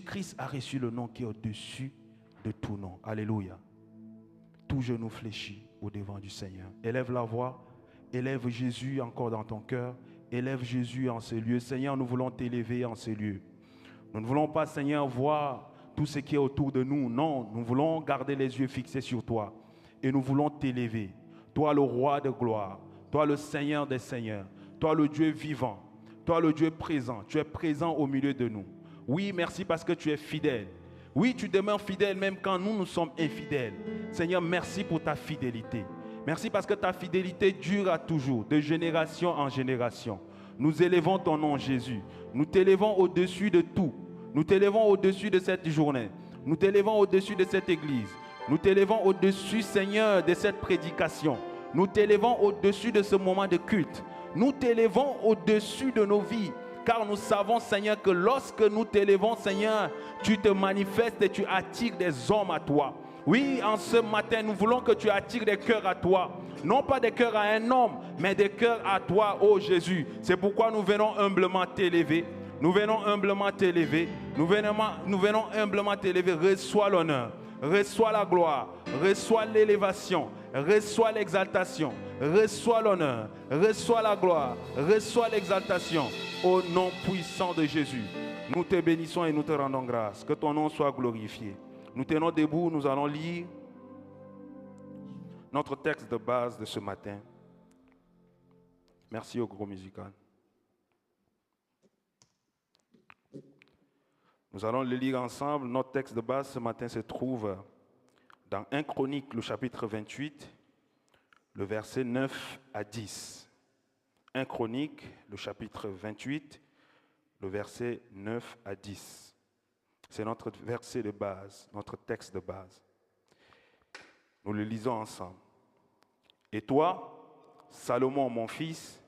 Jésus-Christ a reçu le nom qui est au-dessus de tout nom. Alléluia. Tout genou fléchit au devant du Seigneur. Élève la voix, élève Jésus encore dans ton cœur, élève Jésus en ces lieux. Seigneur, nous voulons t'élever en ces lieux. Nous ne voulons pas, Seigneur, voir tout ce qui est autour de nous. Non, nous voulons garder les yeux fixés sur toi. Et nous voulons t'élever. Toi, le roi de gloire. Toi, le Seigneur des seigneurs. Toi, le Dieu vivant. Toi, le Dieu présent. Tu es présent au milieu de nous. Oui, merci parce que tu es fidèle. Oui, tu demeures fidèle même quand nous sommes infidèles. Seigneur, merci pour ta fidélité. Merci parce que ta fidélité dure à toujours, de génération en génération. Nous élevons ton nom, Jésus. Nous t'élevons au-dessus de tout. Nous t'élevons au-dessus de cette journée. Nous t'élevons au-dessus de cette église. Nous t'élevons au-dessus, Seigneur, de cette prédication. Nous t'élevons au-dessus de ce moment de culte. Nous t'élevons au-dessus de nos vies. Car nous savons, Seigneur, que lorsque nous t'élevons, Seigneur, tu te manifestes et tu attires des hommes à toi. Oui, en ce matin, nous voulons que tu attires des cœurs à toi. Non pas des cœurs à un homme, mais des cœurs à toi, ô Jésus. C'est pourquoi nous venons humblement t'élever. Nous venons humblement t'élever. Nous venons humblement t'élever. Reçois l'honneur, reçois la gloire, reçois l'élévation, reçois l'exaltation, reçois l'honneur, reçois la gloire, reçois l'exaltation. Au nom puissant de Jésus, nous te bénissons et nous te rendons grâce. Que ton nom soit glorifié. Nous tenons debout, nous allons lire notre texte de base de ce matin. Merci au groupe musical. Nous allons le lire ensemble. Notre texte de base ce matin se trouve dans 1 Chronique, le chapitre 28, le verset 9 à 10. 1 Chronique, le chapitre 28, le verset 9 à 10. C'est notre verset de base, notre texte de base. Nous le lisons ensemble. Et toi, Salomon, mon fils,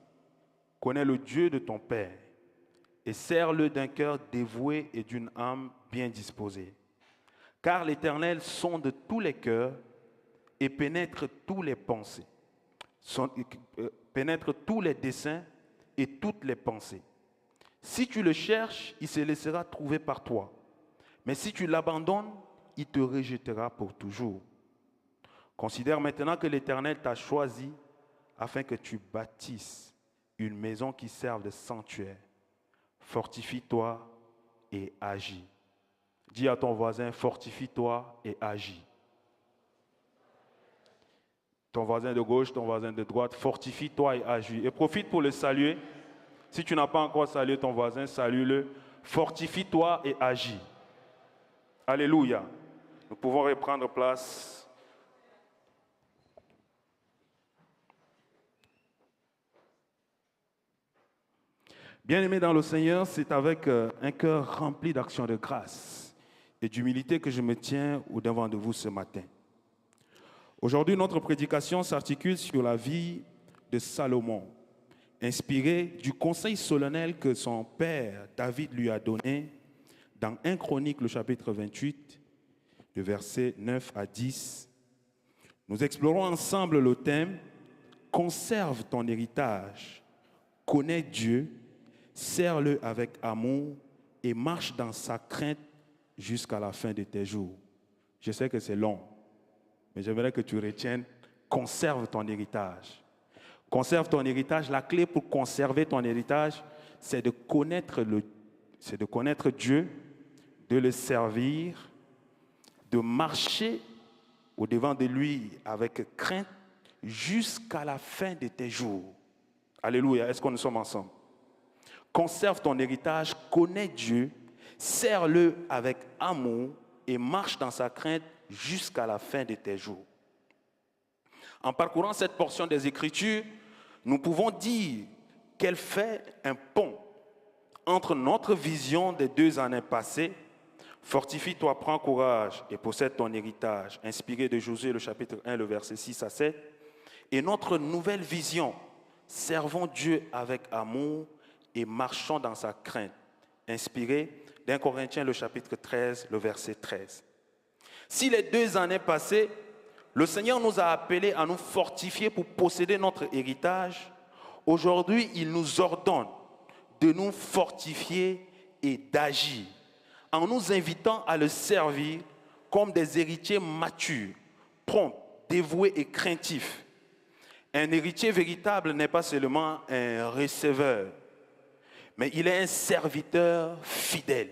connais le Dieu de ton père et sers-le d'un cœur dévoué et d'une âme bien disposée. Car l'Éternel sonde tous les cœurs et pénètre tous les pensées, pénètre tous les desseins et toutes les pensées. Si tu le cherches, il se laissera trouver par toi. Mais si tu l'abandonnes, il te rejettera pour toujours. Considère maintenant que l'Éternel t'a choisi afin que tu bâtisses une maison qui serve de sanctuaire. Fortifie-toi et agis. Dis à ton voisin, fortifie-toi et agis. Ton voisin de gauche, ton voisin de droite, fortifie-toi et agis. Et profite pour le saluer. Si tu n'as pas encore salué ton voisin, salue-le. Fortifie-toi et agis. Alléluia. Nous pouvons reprendre place. Bien-aimés dans le Seigneur, c'est avec un cœur rempli d'actions de grâce et d'humilité que je me tiens au-devant de vous ce matin. Aujourd'hui, notre prédication s'articule sur la vie de Salomon, inspirée du conseil solennel que son père David lui a donné dans 1 Chronique, le chapitre 28, le verset 9 à 10. Nous explorons ensemble le thème « Conserve ton héritage, connais Dieu, sers-le avec amour et marche dans sa crainte jusqu'à la fin de tes jours. » Je sais que c'est long, mais j'aimerais que tu retiennes « Conserve ton héritage ». Conserve ton héritage. La clé pour conserver ton héritage, c'est de connaître Dieu, de le servir, de marcher au-devant de lui avec crainte jusqu'à la fin de tes jours. Alléluia. Est-ce que nous sommes ensemble? Conserve ton héritage, connais Dieu, sers-le avec amour et marche dans sa crainte jusqu'à la fin de tes jours. En parcourant cette portion des Écritures, nous pouvons dire qu'elle fait un pont entre notre vision des 2 années passées, fortifie-toi, prends courage et possède ton héritage, inspiré de Josué, le chapitre 1, le verset 6 à 7, et notre nouvelle vision, servons Dieu avec amour et marchons dans sa crainte, inspiré d'1 Corinthiens, le chapitre 13, le verset 13. Si les 2 années passées, le Seigneur nous a appelés à nous fortifier pour posséder notre héritage, aujourd'hui, il nous ordonne de nous fortifier et d'agir en nous invitant à le servir comme des héritiers matures, prompts, dévoués et craintifs. Un héritier véritable n'est pas seulement un receveur, mais il est un serviteur fidèle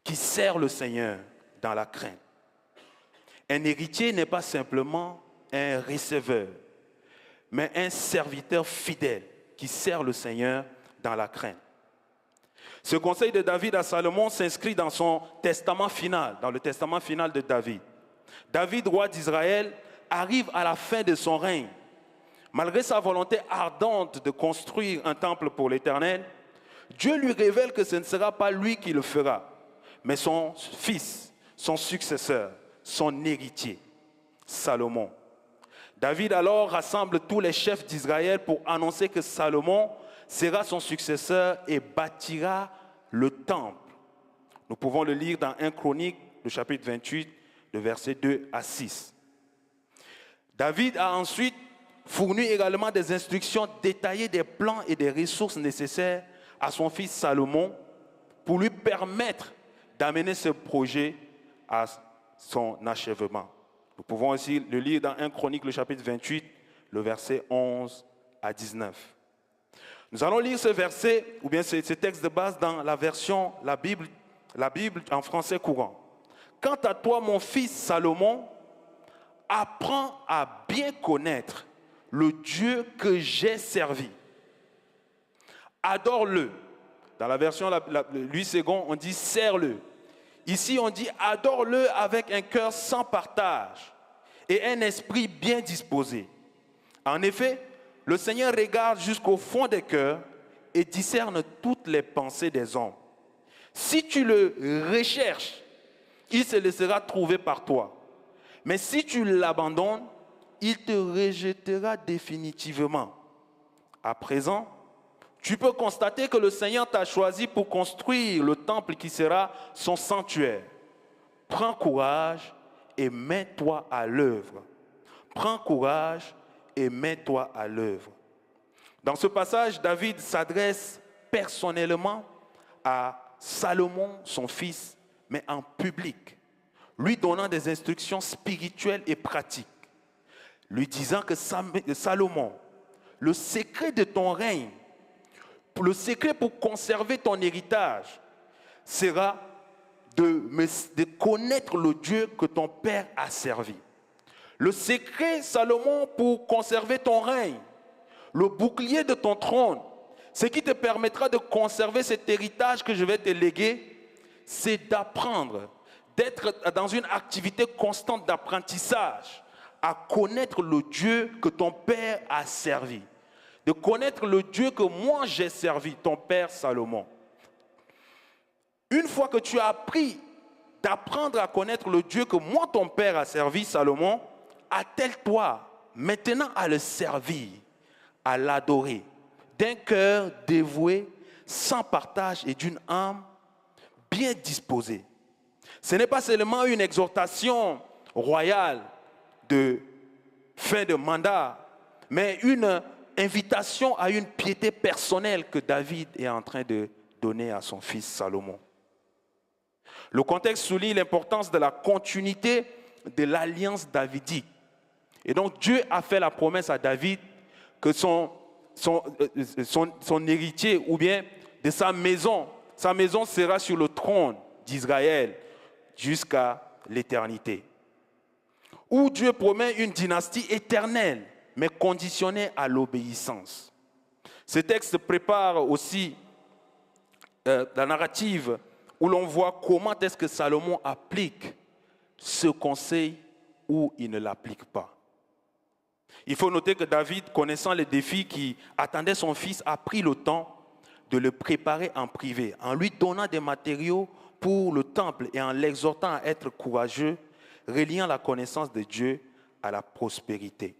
qui sert le Seigneur dans la crainte. Un héritier n'est pas simplement un receveur, mais un serviteur fidèle qui sert le Seigneur dans la crainte. Ce conseil de David à Salomon s'inscrit dans son testament final, dans le testament final de David. David, roi d'Israël, arrive à la fin de son règne. Malgré sa volonté ardente de construire un temple pour l'Éternel, Dieu lui révèle que ce ne sera pas lui qui le fera, mais son fils, son successeur, son héritier, Salomon. David alors rassemble tous les chefs d'Israël pour annoncer que Salomon sera son successeur et bâtira le temple. Nous pouvons le lire dans 1 Chronique, le chapitre 28, le verset 2 à 6. David a ensuite fourni également des instructions détaillées des plans et des ressources nécessaires à son fils Salomon pour lui permettre d'amener ce projet à son achèvement. Nous pouvons aussi le lire dans 1 Chronique, le chapitre 28, le verset 11 à 19. Nous allons lire ce verset, ou bien ce texte de base dans la Bible en français courant. Quant à toi, mon fils Salomon, apprends à bien connaître le Dieu que j'ai servi. Adore-le. Dans la version Louis II, on dit sers-le. Ici, on dit adore-le avec un cœur sans partage et un esprit bien disposé. En effet, le Seigneur regarde jusqu'au fond des cœurs et discerne toutes les pensées des hommes. Si tu le recherches, il se laissera trouver par toi. Mais si tu l'abandonnes, il te rejettera définitivement. À présent, tu peux constater que le Seigneur t'a choisi pour construire le temple qui sera son sanctuaire. Prends courage et mets-toi à l'œuvre. Prends courage et mets-toi à l'œuvre. Dans ce passage, David s'adresse personnellement à Salomon, son fils, mais en public, lui donnant des instructions spirituelles et pratiques, lui disant que Salomon, le secret de ton règne, le secret pour conserver ton héritage, sera de connaître le Dieu que ton père a servi. Le secret, Salomon, pour conserver ton règne, le bouclier de ton trône, ce qui te permettra de conserver cet héritage que je vais te léguer, c'est d'apprendre, d'être dans une activité constante d'apprentissage, à connaître le Dieu que ton père a servi, de connaître le Dieu que moi j'ai servi, ton père Salomon. Une fois que tu as appris d'apprendre à connaître le Dieu que moi ton père a servi, Salomon, attelle-toi maintenant à le servir, à l'adorer, d'un cœur dévoué, sans partage et d'une âme bien disposée. Ce n'est pas seulement une exhortation royale de fin de mandat, mais une invitation à une piété personnelle que David est en train de donner à son fils Salomon. Le contexte souligne l'importance de la continuité de l'alliance davidique. Et donc Dieu a fait la promesse à David que son héritier, ou bien de sa maison sera sur le trône d'Israël jusqu'à l'éternité. Où Dieu promet une dynastie éternelle, mais conditionnée à l'obéissance. Ce texte prépare aussi la narrative où l'on voit comment est-ce que Salomon applique ce conseil ou il ne l'applique pas. Il faut noter que David, connaissant les défis qui attendaient son fils, a pris le temps de le préparer en privé, en lui donnant des matériaux pour le temple et en l'exhortant à être courageux, reliant la connaissance de Dieu à la prospérité.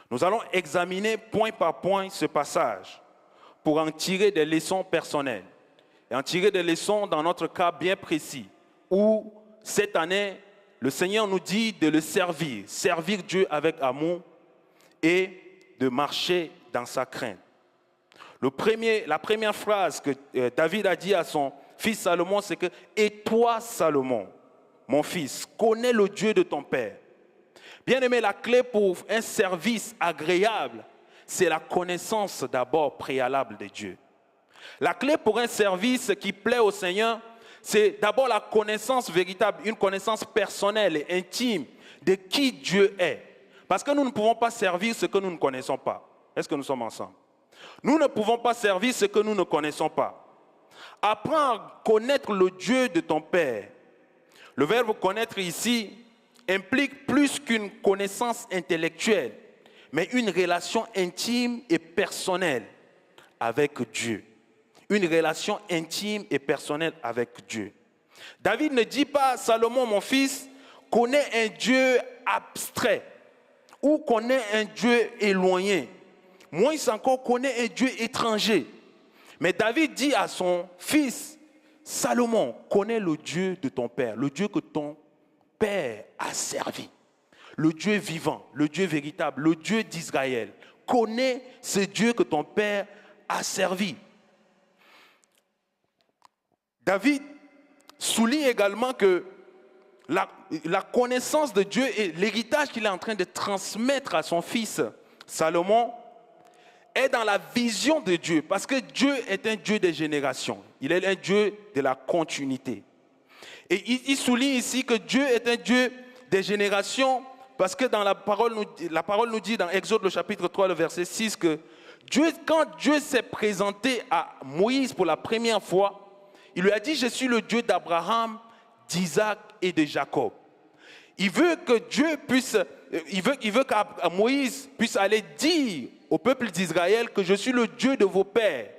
Nous allons examiner point par point ce passage pour en tirer des leçons personnelles et en tirer des leçons dans notre cas bien précis où cette année, le Seigneur nous dit de le servir Dieu avec amour et de marcher dans sa crainte. La première phrase que David a dit à son fils Salomon, c'est que « Et toi, Salomon, mon fils, connais le Dieu de ton père. » Bien-aimé, la clé pour un service agréable, c'est la connaissance d'abord préalable de Dieu. La clé pour un service qui plaît au Seigneur, c'est d'abord la connaissance véritable, une connaissance personnelle et intime de qui Dieu est. Parce que nous ne pouvons pas servir ce que nous ne connaissons pas. Est-ce que nous sommes ensemble? Nous ne pouvons pas servir ce que nous ne connaissons pas. Apprends à connaître le Dieu de ton Père. Le verbe connaître ici implique plus qu'une connaissance intellectuelle, mais une relation intime et personnelle avec Dieu. Une relation intime et personnelle avec Dieu. David ne dit pas, Salomon, mon fils, connaît un Dieu abstrait ou connaît un Dieu éloigné. Moïse encore connaît un Dieu étranger. Mais David dit à son fils, Salomon, connais le Dieu de ton père, le Dieu que ton père a servi. Le Dieu vivant, le Dieu véritable, le Dieu d'Israël. Connais ce Dieu que ton père a servi. David souligne également que la connaissance de Dieu et l'héritage qu'il est en train de transmettre à son fils Salomon est dans la vision de Dieu, parce que Dieu est un Dieu des générations. Il est un Dieu de la continuité. Et il souligne ici que Dieu est un Dieu des générations, parce que dans la parole nous dit dans Exode le chapitre 3, le verset 6, que quand Dieu s'est présenté à Moïse pour la première fois, il lui a dit, je suis le Dieu d'Abraham, d'Isaac et de Jacob. Il veut que Dieu puisse, il veut que Moïse puisse aller dire au peuple d'Israël que je suis le Dieu de vos pères.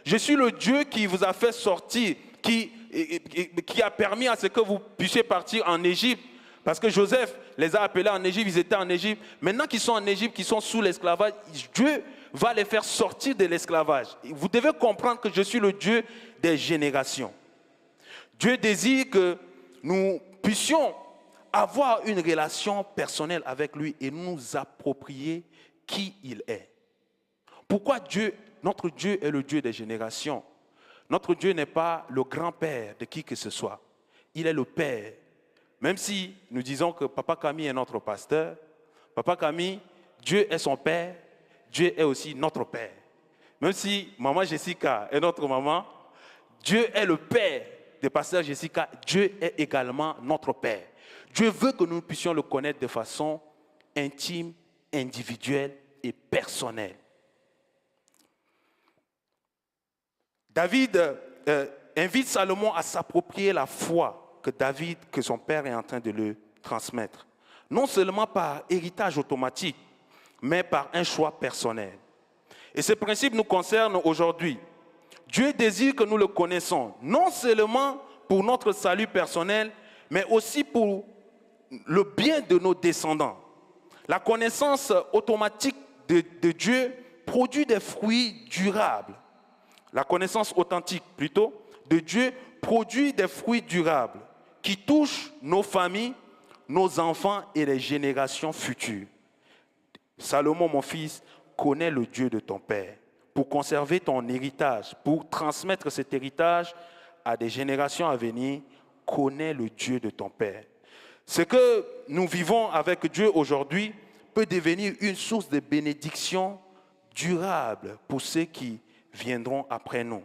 Je suis le Dieu qui vous a fait sortir, qui a permis à ce que vous puissiez partir en Égypte. Parce que Joseph les a appelés en Égypte, ils étaient en Égypte. Maintenant qu'ils sont en Égypte, qu'ils sont sous l'esclavage, Dieu va les faire sortir de l'esclavage. Vous devez comprendre que je suis le Dieu des générations. Dieu désire que nous puissions avoir une relation personnelle avec lui et nous approprier qui il est. Pourquoi notre Dieu est le Dieu des générations? Notre Dieu n'est pas le grand-père de qui que ce soit. Il est le Père. Même si nous disons que Papa Camille est notre pasteur, Papa Camille, Dieu est son Père, Dieu est aussi notre Père. Même si Maman Jessica est notre maman, Dieu est le Père de pasteur Jessica, Dieu est également notre Père. Dieu veut que nous puissions le connaître de façon intime, individuelle et personnelle. David invite Salomon à s'approprier la foi que son père est en train de le transmettre. Non seulement par héritage automatique, mais par un choix personnel. Et ce principe nous concerne aujourd'hui. Dieu désire que nous le connaissons, non seulement pour notre salut personnel, mais aussi pour le bien de nos descendants. La connaissance automatique de Dieu produit des fruits durables. La connaissance authentique, plutôt, de Dieu produit des fruits durables qui touchent nos familles, nos enfants et les générations futures. Salomon, mon fils, connais le Dieu de ton père pour conserver ton héritage, pour transmettre cet héritage à des générations à venir. Connais le Dieu de ton père. Ce que nous vivons avec Dieu aujourd'hui peut devenir une source de bénédiction durable pour ceux qui viendront après nous.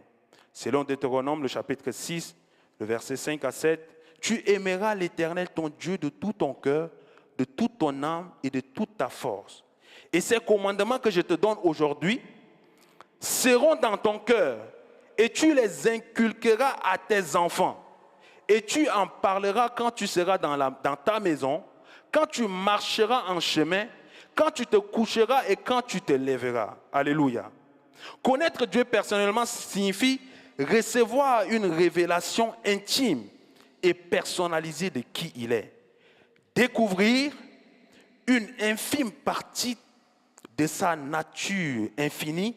Selon Deutéronome, le chapitre 6, le verset 5 à 7, « Tu aimeras l'Éternel, ton Dieu, de tout ton cœur, de toute ton âme et de toute ta force. Et ces commandements que je te donne aujourd'hui seront dans ton cœur, et tu les inculqueras à tes enfants. Et tu en parleras quand tu seras dans ta maison, quand tu marcheras en chemin, quand tu te coucheras et quand tu te lèveras. » Alléluia. Connaître Dieu personnellement signifie recevoir une révélation intime et personnalisée de qui il est. Découvrir une infime partie de sa nature infinie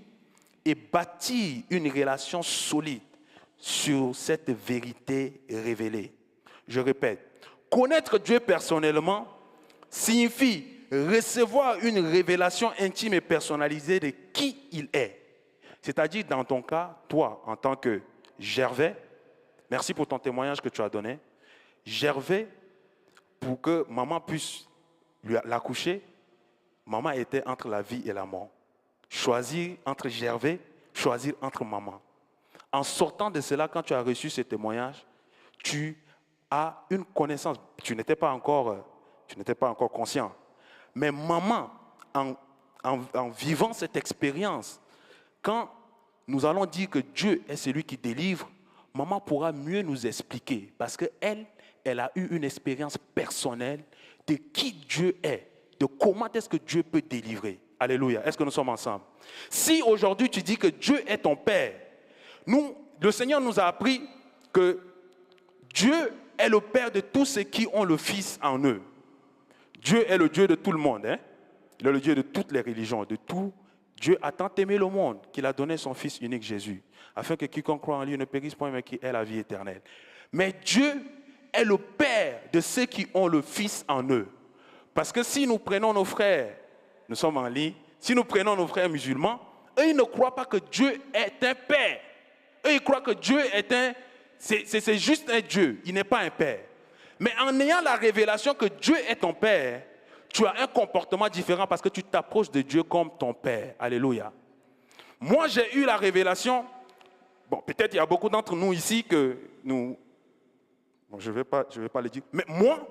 et bâtir une relation solide sur cette vérité révélée. Je répète, connaître Dieu personnellement signifie recevoir une révélation intime et personnalisée de qui il est. C'est-à-dire, dans ton cas, toi, en tant que Gervais, merci pour ton témoignage que tu as donné. Gervais, pour que maman puisse l'accoucher, maman était entre la vie et la mort. Choisir entre Gervais, choisir entre maman. En sortant de cela, quand tu as reçu ce témoignage, tu as une connaissance. Tu n'étais pas encore conscient. Mais maman, en vivant cette expérience, quand nous allons dire que Dieu est celui qui délivre, maman pourra mieux nous expliquer. Parce qu'elle a eu une expérience personnelle de qui Dieu est, de comment est-ce que Dieu peut délivrer. Alléluia. Est-ce que nous sommes ensemble? Si aujourd'hui tu dis que Dieu est ton Père, le Seigneur nous a appris que Dieu est le Père de tous ceux qui ont le Fils en eux. Dieu est le Dieu de tout le monde. Hein? Il est le Dieu de toutes les religions, de tout. Dieu a tant aimé le monde qu'il a donné son Fils unique Jésus, afin que quiconque croit en lui ne périsse point, mais qu'il ait la vie éternelle. Mais Dieu est le Père de ceux qui ont le Fils en eux. Parce que si nous prenons nos frères, nous sommes en ligne, si nous prenons nos frères musulmans, eux, ils ne croient pas que Dieu est un Père. Eux, ils croient que Dieu est c'est juste un Dieu, il n'est pas un Père. Mais en ayant la révélation que Dieu est ton Père, tu as un comportement différent parce que tu t'approches de Dieu comme ton Père. Alléluia. Moi, j'ai eu la révélation. Bon, peut-être il y a beaucoup d'entre nous ici que nous... Bon, je vais pas le dire. Mais moi,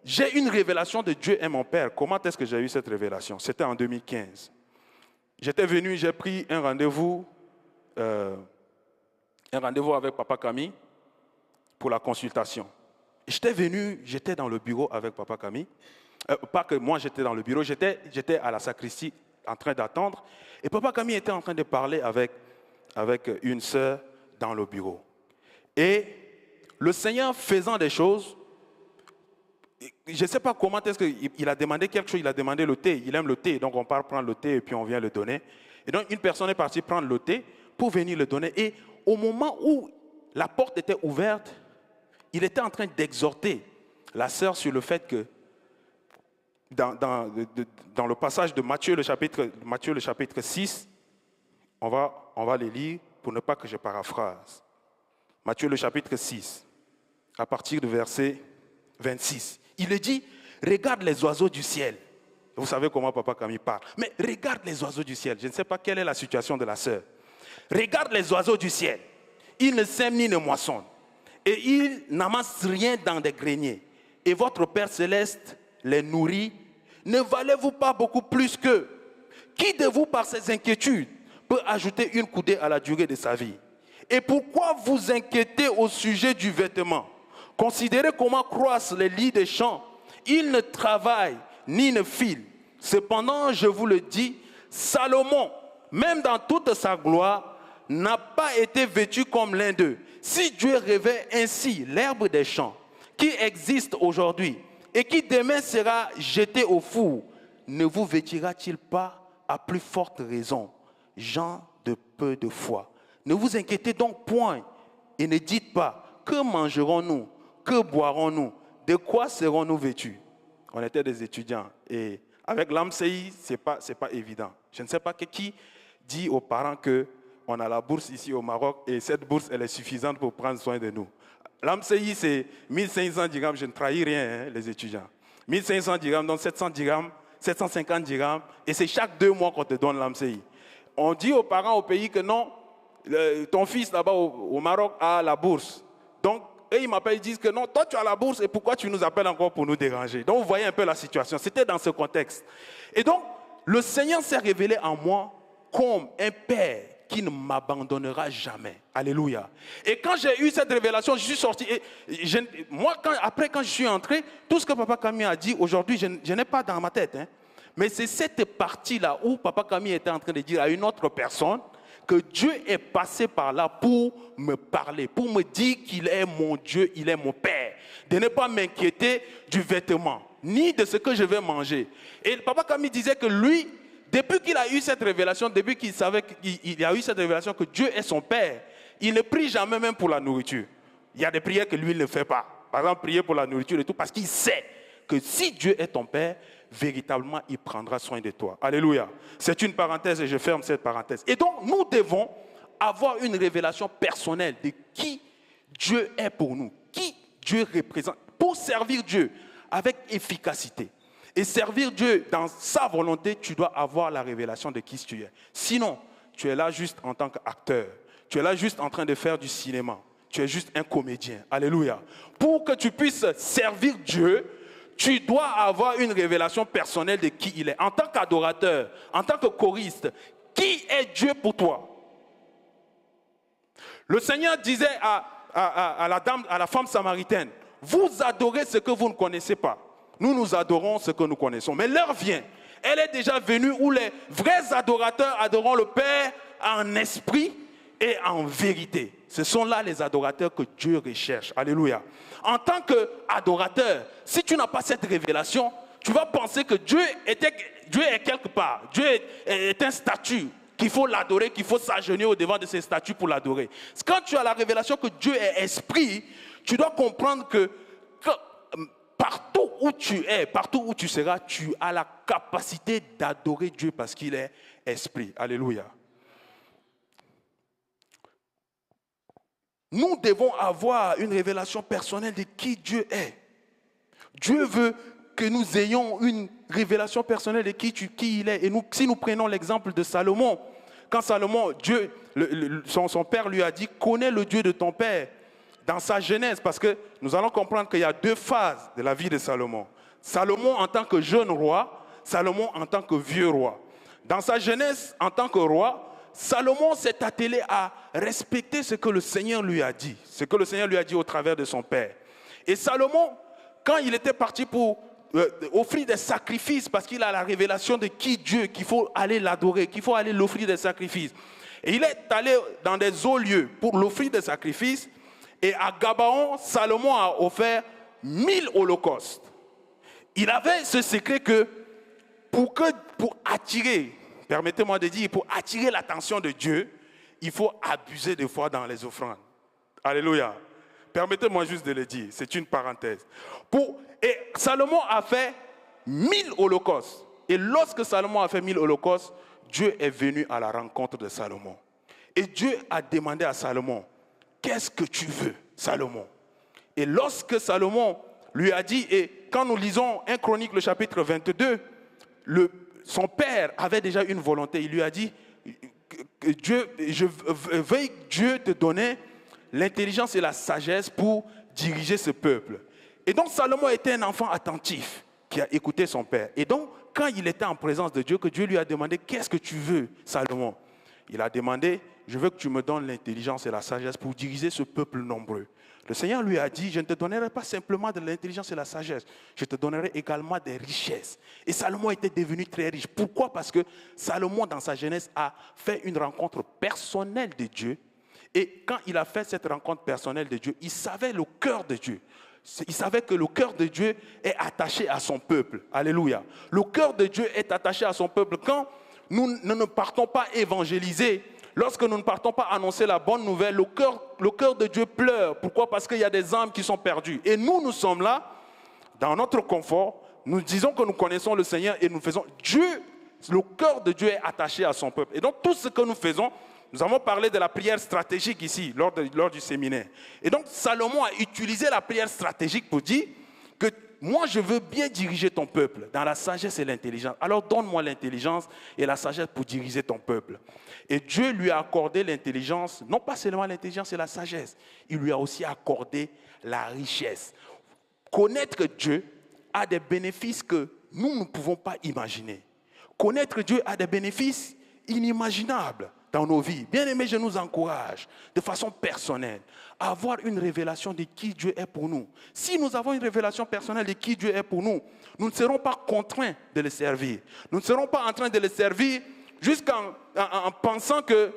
j'ai une révélation de Dieu est mon Père. Comment est-ce que j'ai eu cette révélation? C'était en 2015. J'étais venu, j'ai pris un rendez-vous avec Papa Camille pour la consultation. J'étais venu, j'étais dans le bureau avec Papa Camille. Pas que moi j'étais dans le bureau, j'étais à la sacristie en train d'attendre. Et Papa Camille était en train de parler avec une sœur dans le bureau. Et le Seigneur faisant des choses, je ne sais pas comment est-ce qu'il a demandé quelque chose, il a demandé le thé. Il aime le thé, donc on part prendre le thé et puis on vient le donner. Et donc une personne est partie prendre le thé pour venir le donner. Et au moment où la porte était ouverte, il était en train d'exhorter la sœur sur le fait que dans le passage de Matthieu, le chapitre 6, on va les lire pour ne pas que je paraphrase. Matthieu, le chapitre 6, à partir du verset 26. Il dit, regarde les oiseaux du ciel. Vous savez comment Papa Camille parle. Mais regarde les oiseaux du ciel. Je ne sais pas quelle est la situation de la sœur. Regarde les oiseaux du ciel. Ils ne sèment ni ne moissonnent. Et ils n'amassent rien dans des greniers. Et votre Père céleste les nourrit. Ne valez-vous pas beaucoup plus qu'eux? Qui de vous, par ses inquiétudes, peut ajouter une coudée à la durée de sa vie? Et pourquoi vous inquiétez au sujet du vêtement? Considérez comment croissent les lys des champs. Ils ne travaillent ni ne filent. Cependant, je vous le dis, Salomon, même dans toute sa gloire, n'a pas été vêtu comme l'un d'eux. Si Dieu revêt ainsi l'herbe des champs, qui existe aujourd'hui, et qui demain sera jeté au four, ne vous vêtira-t-il pas à plus forte raison, gens de peu de foi? Ne vous inquiétez donc point, et ne dites pas, que mangerons-nous? Que boirons-nous? De quoi serons-nous vêtus? On était des étudiants et avec l'AMCI, ce n'est pas évident. Je ne sais pas qui dit aux parents qu'on a la bourse ici au Maroc et cette bourse elle est suffisante pour prendre soin de nous. L'AMCI c'est 1500 dirhams, je ne trahis rien les étudiants. 1500 dirhams, donc 700 dirhams, 750 dirhams et c'est chaque 2 mois qu'on te donne l'AMCI. On dit aux parents au pays que non, ton fils là-bas au Maroc a la bourse. Donc, eux, ils m'appellent, ils disent que non, toi tu as la bourse et pourquoi tu nous appelles encore pour nous déranger? Donc, vous voyez un peu la situation. C'était dans ce contexte. Et donc, le Seigneur s'est révélé en moi comme un Père qui ne m'abandonnera jamais. Alléluia. Et quand j'ai eu cette révélation, je suis sorti. Et après, quand je suis entré, tout ce que Papa Camille a dit aujourd'hui, je n'ai pas dans ma tête. Hein. Mais c'est cette partie-là où Papa Camille était en train de dire à une autre personne que Dieu est passé par là pour me parler, pour me dire qu'il est mon Dieu, il est mon Père. De ne pas m'inquiéter du vêtement, ni de ce que je vais manger. Et Papa Camille disait que lui, depuis qu'il a eu cette révélation, depuis qu'il savait qu'il a eu cette révélation que Dieu est son Père, il ne prie jamais même pour la nourriture. Il y a des prières que lui ne fait pas. Par exemple, prier pour la nourriture et tout, parce qu'il sait que si Dieu est ton Père, véritablement, il prendra soin de toi. Alléluia. C'est une parenthèse et je ferme cette parenthèse. Et donc, nous devons avoir une révélation personnelle de qui Dieu est pour nous, qui Dieu représente, pour servir Dieu avec efficacité. Et servir Dieu dans sa volonté, tu dois avoir la révélation de qui tu es. Sinon, tu es là juste en tant qu'acteur. Tu es là juste en train de faire du cinéma. Tu es juste un comédien. Alléluia. Pour que tu puisses servir Dieu, tu dois avoir une révélation personnelle de qui il est. En tant qu'adorateur, en tant que choriste, qui est Dieu pour toi? Le Seigneur disait à la femme samaritaine, vous adorez ce que vous ne connaissez pas. Nous adorons ce que nous connaissons. Mais l'heure vient, elle est déjà venue où les vrais adorateurs adoreront le Père en esprit et en vérité. Ce sont là les adorateurs que Dieu recherche. Alléluia. En tant qu'adorateur, si tu n'as pas cette révélation, tu vas penser que Dieu est quelque part. Dieu est un statut, qu'il faut l'adorer, qu'il faut s'agenouiller au devant de ces statues pour l'adorer. Quand tu as la révélation que Dieu est esprit, tu dois comprendre que partout où tu es, partout où tu seras, tu as la capacité d'adorer Dieu parce qu'il est esprit. Alléluia. Nous devons avoir une révélation personnelle de qui Dieu est. Dieu veut que nous ayons une révélation personnelle de qui il est. Et si nous prenons l'exemple de Salomon, quand Salomon, son père lui a dit, connais le Dieu de ton père. Dans sa jeunesse, parce que nous allons comprendre qu'il y a deux phases de la vie de Salomon. Salomon en tant que jeune roi, Salomon en tant que vieux roi. Dans sa jeunesse, en tant que roi, Salomon s'est attelé à respecter ce que le Seigneur lui a dit, ce que le Seigneur lui a dit au travers de son père. Et Salomon, quand il était parti pour offrir des sacrifices, parce qu'il a la révélation de qui Dieu, qu'il faut aller l'adorer, qu'il faut aller l'offrir des sacrifices. Et il est allé dans des hauts lieux pour l'offrir des sacrifices. Et à Gabaon, Salomon a offert 1000 holocaustes. Il avait ce secret que pour attirer, permettez-moi de dire, pour attirer l'attention de Dieu, il faut abuser des fois dans les offrandes. Alléluia. Permettez-moi juste de le dire, c'est une parenthèse. Et Salomon a fait 1000 holocaustes. Et lorsque Salomon a fait 1000 holocaustes, Dieu est venu à la rencontre de Salomon. Et Dieu a demandé à Salomon, qu'est-ce que tu veux, Salomon? Et lorsque Salomon lui a dit, et quand nous lisons 1 Chronique, le chapitre 22, son père avait déjà une volonté. Il lui a dit, je veuille Dieu te donner l'intelligence et la sagesse pour diriger ce peuple. Et donc Salomon était un enfant attentif qui a écouté son père. Et donc, quand il était en présence de Dieu, que Dieu lui a demandé, qu'est-ce que tu veux, Salomon? Il a demandé, je veux que tu me donnes l'intelligence et la sagesse pour diriger ce peuple nombreux. Le Seigneur lui a dit, je ne te donnerai pas simplement de l'intelligence et la sagesse, je te donnerai également des richesses. Et Salomon était devenu très riche. Pourquoi? Parce que Salomon, dans sa jeunesse, a fait une rencontre personnelle de Dieu. Et quand il a fait cette rencontre personnelle de Dieu, il savait le cœur de Dieu. Il savait que le cœur de Dieu est attaché à son peuple. Alléluia. Le cœur de Dieu est attaché à son peuple. Quand nous ne partons pas évangéliser, lorsque nous ne partons pas annoncer la bonne nouvelle, le cœur de Dieu pleure. Pourquoi? Parce qu'il y a des âmes qui sont perdues. Et nous sommes là, dans notre confort, nous disons que nous connaissons le Seigneur et nous faisons. Le cœur de Dieu est attaché à son peuple. Et donc tout ce que nous faisons, nous avons parlé de la prière stratégique ici, lors du séminaire. Et donc Salomon a utilisé la prière stratégique pour dire que moi je veux bien diriger ton peuple dans la sagesse et l'intelligence. Alors donne-moi l'intelligence et la sagesse pour diriger ton peuple. Et Dieu lui a accordé l'intelligence, non pas seulement l'intelligence et la sagesse, il lui a aussi accordé la richesse. Connaître Dieu a des bénéfices que nous ne pouvons pas imaginer. Connaître Dieu a des bénéfices inimaginables dans nos vies. Bien aimés, je nous encourage de façon personnelle à avoir une révélation de qui Dieu est pour nous. Si nous avons une révélation personnelle de qui Dieu est pour nous, nous ne serons pas contraints de le servir. Nous ne serons pas en train de le servir jusqu'en pensant que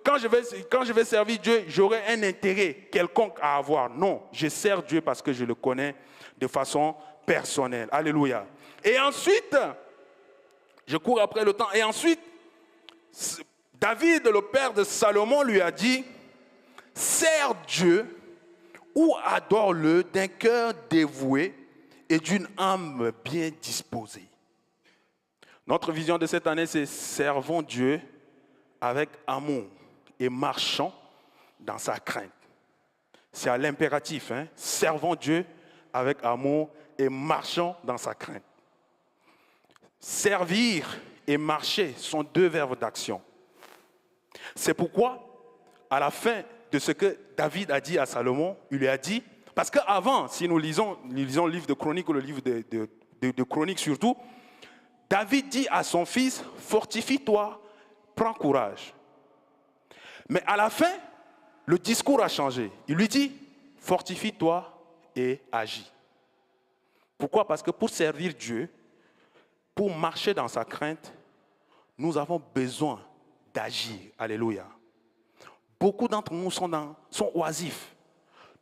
quand je vais servir Dieu, j'aurai un intérêt quelconque à avoir. Non, je sers Dieu parce que je le connais de façon personnelle. Alléluia. Et ensuite, je cours après le temps, et ensuite, David, le père de Salomon, lui a dit, sers Dieu ou adore-le d'un cœur dévoué et d'une âme bien disposée. Notre vision de cette année, c'est servons Dieu avec amour et marchons dans sa crainte. c'est à l'impératif. Servons Dieu avec amour et marchons dans sa crainte. Servir et marcher sont deux verbes d'action. C'est pourquoi, à la fin de ce que David a dit à Salomon, il lui a dit, parce qu'avant, si nous lisons le livre de Chroniques ou le livre de Chroniques surtout, David dit à son fils, fortifie-toi, prends courage. Mais à la fin, le discours a changé. Il lui dit, fortifie-toi et agis. Pourquoi? Parce que pour servir Dieu, pour marcher dans sa crainte, nous avons besoin d'agir. Alléluia. Beaucoup d'entre nous sont oisifs.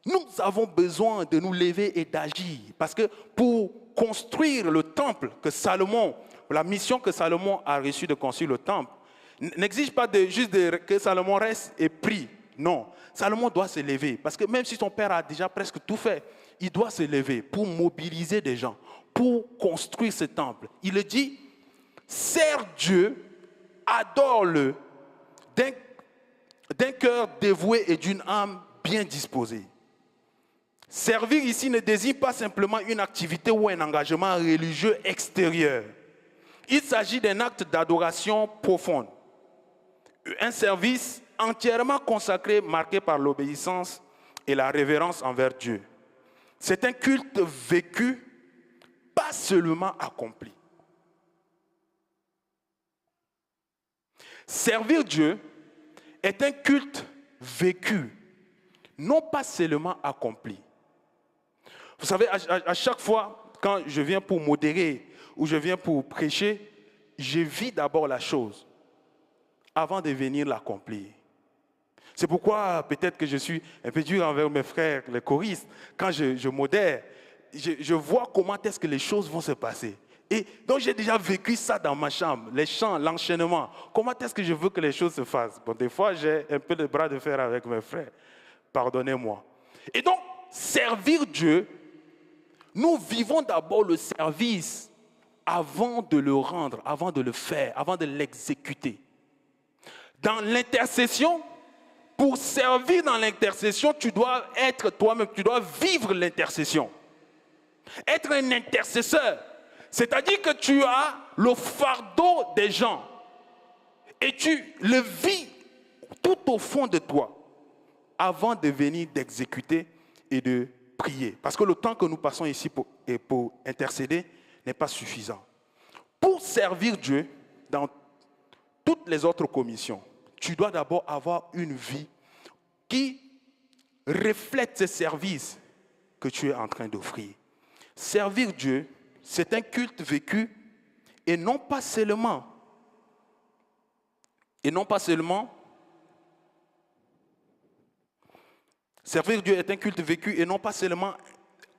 Nous avons besoin de nous lever et d'agir. Parce que pour construire le temple que Salomon, la mission que Salomon a reçue de construire le temple, n'exige pas que Salomon reste et prie. Non, Salomon doit se lever. Parce que même si son père a déjà presque tout fait, il doit se lever pour mobiliser des gens, pour construire ce temple. Il le dit, sers Dieu, adore-le, d'un cœur dévoué et d'une âme bien disposée. Servir ici ne désigne pas simplement une activité ou un engagement religieux extérieur. Il s'agit d'un acte d'adoration profonde. Un service entièrement consacré, marqué par l'obéissance et la révérence envers Dieu. C'est un culte vécu, pas seulement accompli. Servir Dieu est un culte vécu, non pas seulement accompli. Vous savez, à chaque fois, quand je viens pour modérer ou je viens pour prêcher, je vis d'abord la chose avant de venir l'accomplir. C'est pourquoi peut-être que je suis un peu dur envers mes frères, les choristes. Quand je modère, je vois comment est-ce que les choses vont se passer. Et donc j'ai déjà vécu ça dans ma chambre, les chants, l'enchaînement. Comment est-ce que je veux que les choses se fassent? Bon, des fois, j'ai un peu de bras de fer avec mes frères. Pardonnez-moi. Et donc, servir Dieu, nous vivons d'abord le service avant de le rendre, avant de le faire, avant de l'exécuter. Dans l'intercession, pour servir dans l'intercession, tu dois être toi-même, tu dois vivre l'intercession. Être un intercesseur, c'est-à-dire que tu as le fardeau des gens et tu le vis tout au fond de toi avant de venir d'exécuter et de prier. Parce que le temps que nous passons ici pour intercéder n'est pas suffisant. Pour servir Dieu dans toutes les autres commissions, tu dois d'abord avoir une vie qui reflète ce service que tu es en train d'offrir. Servir Dieu, c'est un culte vécu et non pas seulement. Servir Dieu est un culte vécu et non pas seulement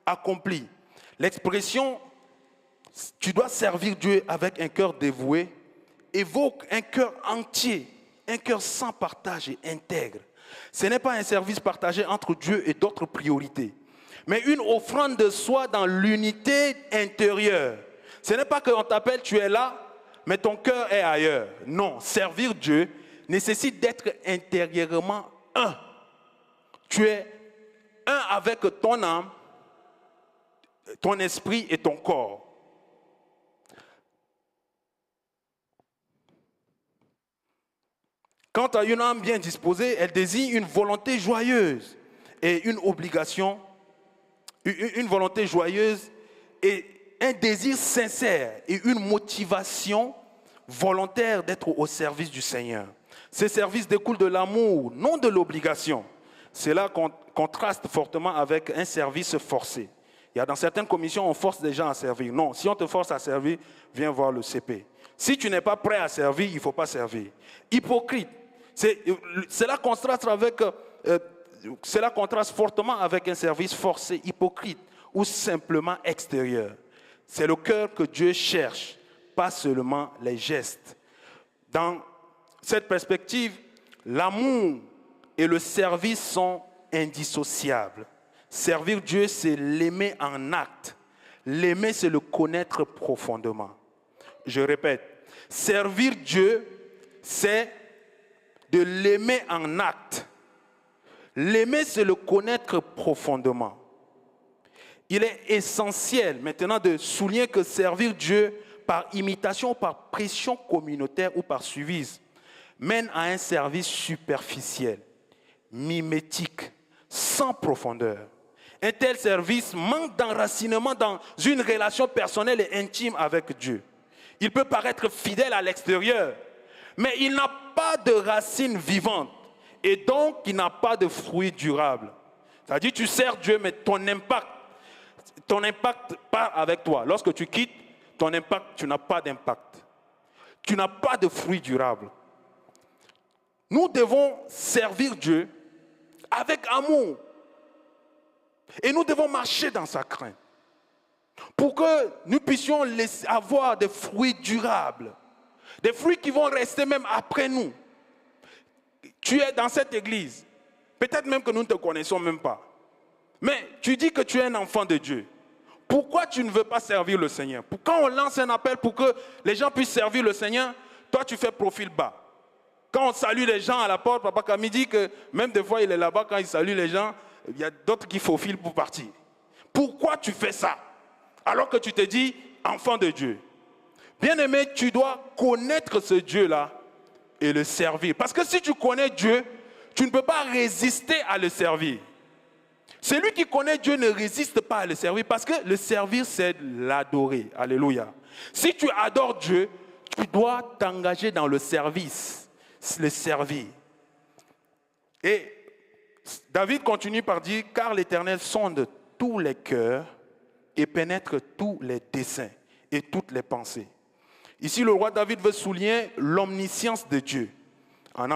accompli. L'expression « tu dois servir Dieu avec un cœur dévoué » évoque un cœur entier, un cœur sans partage et intègre. Ce n'est pas un service partagé entre Dieu et d'autres priorités, mais une offrande de soi dans l'unité intérieure. Ce n'est pas qu'on t'appelle, tu es là, mais ton cœur est ailleurs. Non, servir Dieu nécessite d'être intérieurement un. Tu es un avec ton âme, ton esprit et ton corps. Quant à une âme bien disposée, elle désigne une volonté joyeuse et une obligation, une volonté joyeuse et un désir sincère et une motivation volontaire d'être au service du Seigneur. Ce service découle de l'amour, non de l'obligation. Cela contraste fortement avec un service forcé. Il y a dans certaines commissions, on force les gens à servir. Non, si on te force à servir, viens voir le CP. Si tu n'es pas prêt à servir, il ne faut pas servir. Hypocrite. Cela contraste fortement avec un service forcé, hypocrite ou simplement extérieur. C'est le cœur que Dieu cherche, pas seulement les gestes. Dans cette perspective, l'amour et le service sont indissociables. Servir Dieu, c'est l'aimer en acte. L'aimer, c'est le connaître profondément. Je répète, servir Dieu, c'est de l'aimer en acte. L'aimer, c'est le connaître profondément. Il est essentiel maintenant de souligner que servir Dieu par imitation, par pression communautaire ou par suivisme mène à un service superficiel, mimétique, sans profondeur. Un tel service manque d'enracinement dans une relation personnelle et intime avec Dieu. Il peut paraître fidèle à l'extérieur, mais il n'a pas de racines vivantes et donc il n'a pas de fruits durables. C'est-à-dire tu sers Dieu, mais ton impact part avec toi. Lorsque tu quittes, ton impact, tu n'as pas d'impact. Tu n'as pas de fruits durables. Nous devons servir Dieu avec amour. Et nous devons marcher dans sa crainte. Pour que nous puissions avoir des fruits durables. Des fruits qui vont rester même après nous. Tu es dans cette église. Peut-être même que nous ne te connaissons même pas. Mais tu dis que tu es un enfant de Dieu. Pourquoi tu ne veux pas servir le Seigneur? Quand on lance un appel pour que les gens puissent servir le Seigneur, toi tu fais profil bas. Quand on salue les gens à la porte, Papa Camille dit que même des fois il est là-bas, quand il salue les gens, il y a d'autres qui faufilent pour partir. Pourquoi tu fais ça? Alors que tu te dis enfant de Dieu. Bien-aimé, tu dois connaître ce Dieu-là et le servir. Parce que si tu connais Dieu, tu ne peux pas résister à le servir. Celui qui connaît Dieu ne résiste pas à le servir parce que le servir, c'est l'adorer. Alléluia. Si tu adores Dieu, tu dois t'engager dans le service, le servir. Et David continue par dire, car l'Éternel sonde tous les cœurs et pénètre tous les desseins et toutes les pensées. Ici, le roi David veut souligner l'omniscience de Dieu. En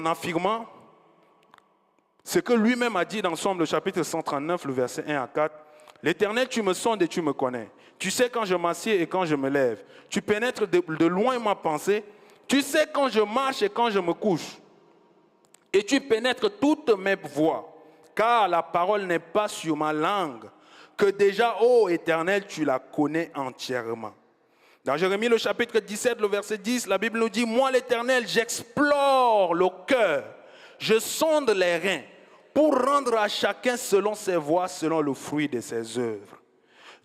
affirmant ce que lui-même a dit dans Somme, le chapitre 139, le verset 1 à 4. L'Éternel, tu me sondes et tu me connais. Tu sais quand je m'assieds et quand je me lève. Tu pénètres de loin ma pensée. Tu sais quand je marche et quand je me couche. Et tu pénètres toutes mes voies. Car la parole n'est pas sur ma langue. Que déjà, ô Éternel, tu la connais entièrement. Dans Jérémie, le chapitre 17, le verset 10, la Bible nous dit, moi l'Éternel, j'explore le cœur. Je sonde les reins pour rendre à chacun selon ses voies, selon le fruit de ses œuvres.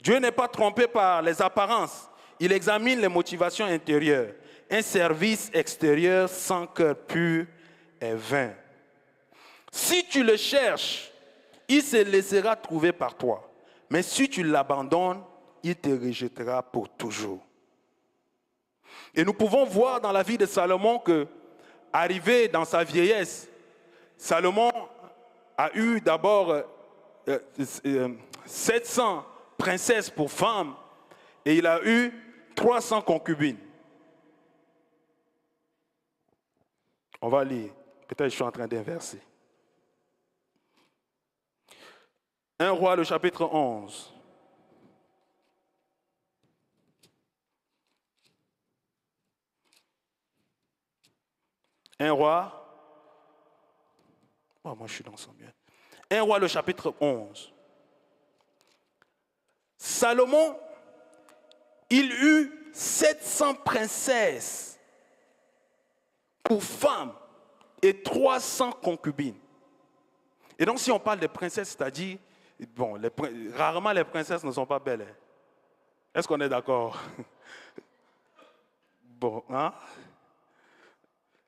Dieu n'est pas trompé par les apparences. Il examine les motivations intérieures. Un service extérieur sans cœur pur est vain. Si tu le cherches, il se laissera trouver par toi. Mais si tu l'abandonnes, il te rejettera pour toujours. Et nous pouvons voir dans la vie de Salomon que, arrivé dans sa vieillesse, Salomon a eu d'abord 700 princesses pour femmes et il a eu 300 concubines. On va lire. Peut-être je suis en train d'inverser. 1 Roi, le chapitre 11. Un roi. Oh, moi je suis dans son bien. 1 Roi, le chapitre 11. Salomon, il eut 700 princesses pour femmes et 300 concubines. Et donc si on parle de princesses, c'est-à-dire, bon, rarement les princesses ne sont pas belles. Hein? Est-ce qu'on est d'accord? Bon, hein?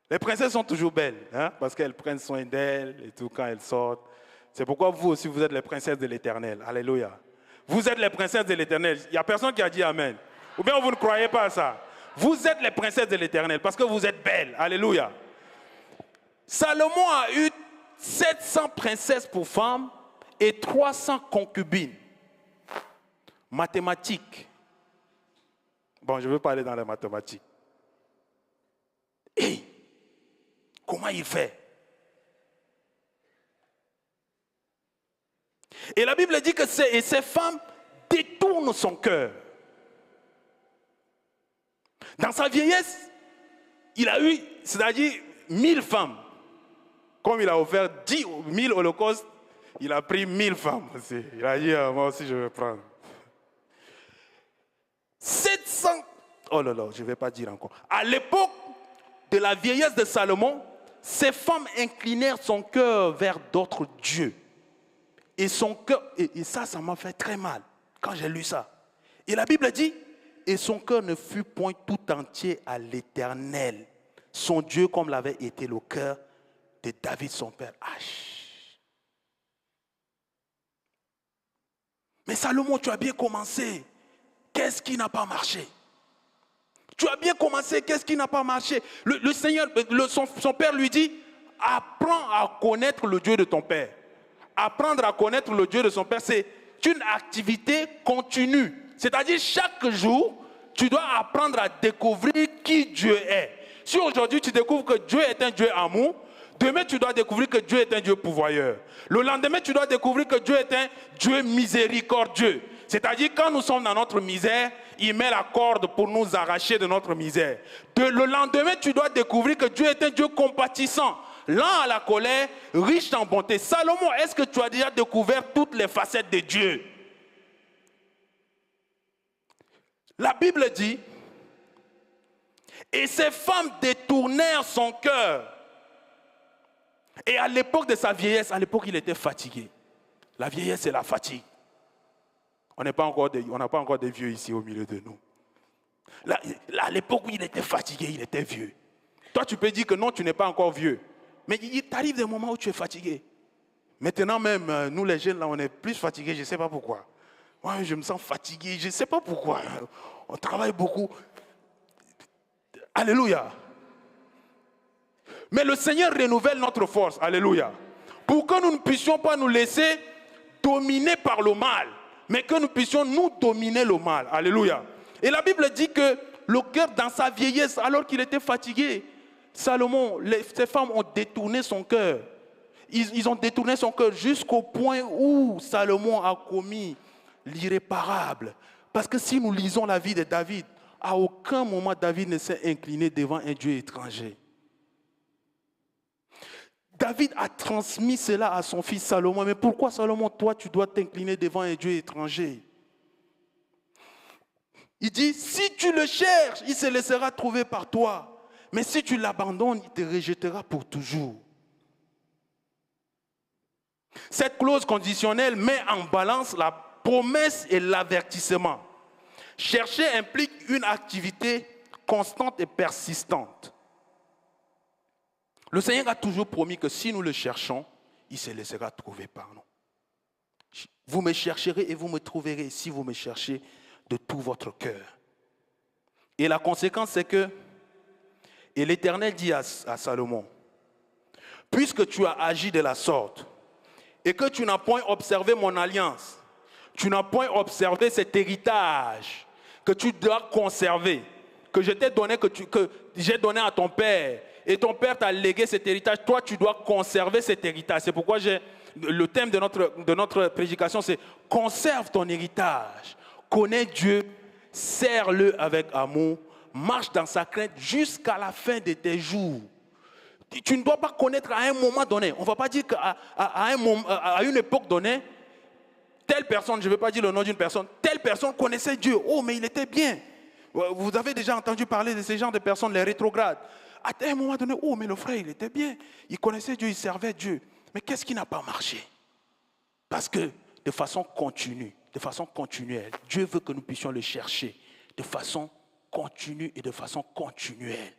Les princesses sont toujours belles, hein, parce qu'elles prennent soin d'elles et tout quand elles sortent. C'est pourquoi vous aussi, vous êtes les princesses de l'Éternel. Alléluia. Vous êtes les princesses de l'Éternel. Il n'y a personne qui a dit Amen. Ou bien vous ne croyez pas à ça. Vous êtes les princesses de l'Éternel parce que vous êtes belles. Alléluia. Salomon a eu 700 princesses pour femmes et 300 concubines. Mathématiques. Bon, je ne veux pas aller dans les mathématiques. Et comment il fait? Et la Bible dit que ces femmes détournent son cœur. Dans sa vieillesse, il a eu, c'est-à-dire 1000 femmes. Comme il a offert 10 000 holocaustes, il a pris 1000 femmes aussi. Il a dit, moi aussi je vais prendre. 700, oh là là, je ne vais pas dire encore. À l'époque de la vieillesse de Salomon, ces femmes inclinèrent son cœur vers d'autres dieux. Et son cœur, et ça m'a fait très mal quand j'ai lu ça. Et la Bible dit, et son cœur ne fut point tout entier à l'Éternel, son Dieu, comme l'avait été le cœur de David, son père. Mais Salomon, tu as bien commencé. Qu'est-ce qui n'a pas marché? Tu as bien commencé, qu'est-ce qui n'a pas marché? Le Seigneur, son père lui dit, apprends à connaître le Dieu de ton père. Apprendre à connaître le Dieu de son père, c'est une activité continue. C'est-à-dire, chaque jour, tu dois apprendre à découvrir qui Dieu est. Si aujourd'hui, tu découvres que Dieu est un Dieu amour, demain, tu dois découvrir que Dieu est un Dieu pourvoyeur. Le lendemain, tu dois découvrir que Dieu est un Dieu miséricordieux. C'est-à-dire, quand nous sommes dans notre misère, il met la corde pour nous arracher de notre misère. Le lendemain, tu dois découvrir que Dieu est un Dieu compatissant, lent à la colère, riche en bonté. Salomon, est-ce que tu as déjà découvert toutes les facettes de Dieu? La Bible dit, et ces femmes détournèrent son cœur. Et à l'époque de sa vieillesse, à l'époque il était fatigué. La vieillesse, c'est la fatigue. On n'a pas encore des vieux ici au milieu de nous. Là, à l'époque où il était fatigué, il était vieux. Toi, tu peux dire que non, tu n'es pas encore vieux. Mais il t'arrive des moments où tu es fatigué. Maintenant même, nous les jeunes, là, on est plus fatigués, je ne sais pas pourquoi. Moi, je me sens fatigué, je ne sais pas pourquoi. On travaille beaucoup. Alléluia. Mais le Seigneur renouvelle notre force. Alléluia. Pour que nous ne puissions pas nous laisser dominer par le mal, mais que nous puissions nous dominer le mal. Alléluia. Et la Bible dit que le cœur, dans sa vieillesse, alors qu'il était fatigué, Salomon, ces femmes ont détourné son cœur. Ils ont détourné son cœur jusqu'au point où Salomon a commis l'irréparable. Parce que si nous lisons la vie de David, à aucun moment David ne s'est incliné devant un Dieu étranger. David a transmis cela à son fils Salomon. Mais pourquoi Salomon, toi, tu dois t'incliner devant un Dieu étranger? Il dit, si tu le cherches, il se laissera trouver par toi. Mais si tu l'abandonnes, il te rejettera pour toujours. Cette clause conditionnelle met en balance la promesse et l'avertissement. Chercher implique une activité constante et persistante. Le Seigneur a toujours promis que si nous le cherchons, il se laissera trouver par nous. Vous me chercherez et vous me trouverez si vous me cherchez de tout votre cœur. Et la conséquence, c'est que, et l'Éternel dit à Salomon, puisque tu as agi de la sorte, et que tu n'as point observé mon alliance, tu n'as point observé cet héritage que tu dois conserver, que je t'ai donné, que j'ai donné à ton père, et ton père t'a légué cet héritage, toi tu dois conserver cet héritage. C'est pourquoi le thème de notre prédication, c'est « Conserve ton héritage, connais Dieu, sers-le avec amour, marche dans sa crainte jusqu'à la fin de tes jours. » Tu ne dois pas connaître à un moment donné. On ne va pas dire qu'à une époque donnée, telle personne, je ne vais pas dire le nom d'une personne, telle personne connaissait Dieu. Oh, mais il était bien. Vous avez déjà entendu parler de ces genres de personnes, les rétrogrades. À un moment donné, oh, mais le frère, il était bien. Il connaissait Dieu, il servait Dieu. Mais qu'est-ce qui n'a pas marché? Parce que de façon continue, de façon continuelle, Dieu veut que nous puissions le chercher de façon continue et de façon continuelle.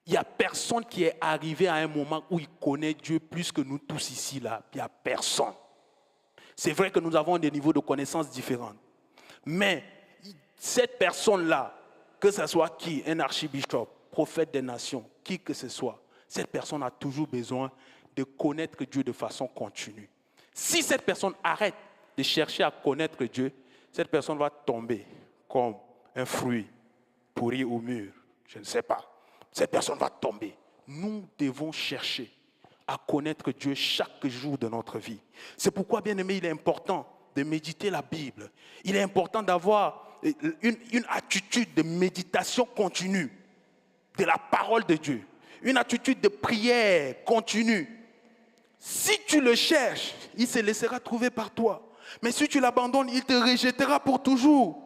Il n'y a personne qui est arrivé à un moment où il connaît Dieu plus que nous tous ici, là. Il n'y a personne. C'est vrai que nous avons des niveaux de connaissances différents. Mais cette personne-là, que ce soit qui, un archibishop, prophète des nations, qui que ce soit, cette personne a toujours besoin de connaître Dieu de façon continue. Si cette personne arrête de chercher à connaître Dieu, cette personne va tomber comme un fruit pourri au mur. Je ne sais pas. Cette personne va tomber. Nous devons chercher à connaître Dieu chaque jour de notre vie. C'est pourquoi, bien aimé, il est important de méditer la Bible. Il est important d'avoir une attitude de méditation continue de la parole de Dieu. Une attitude de prière continue. Si tu le cherches, il se laissera trouver par toi. Mais si tu l'abandonnes, il te rejettera pour toujours.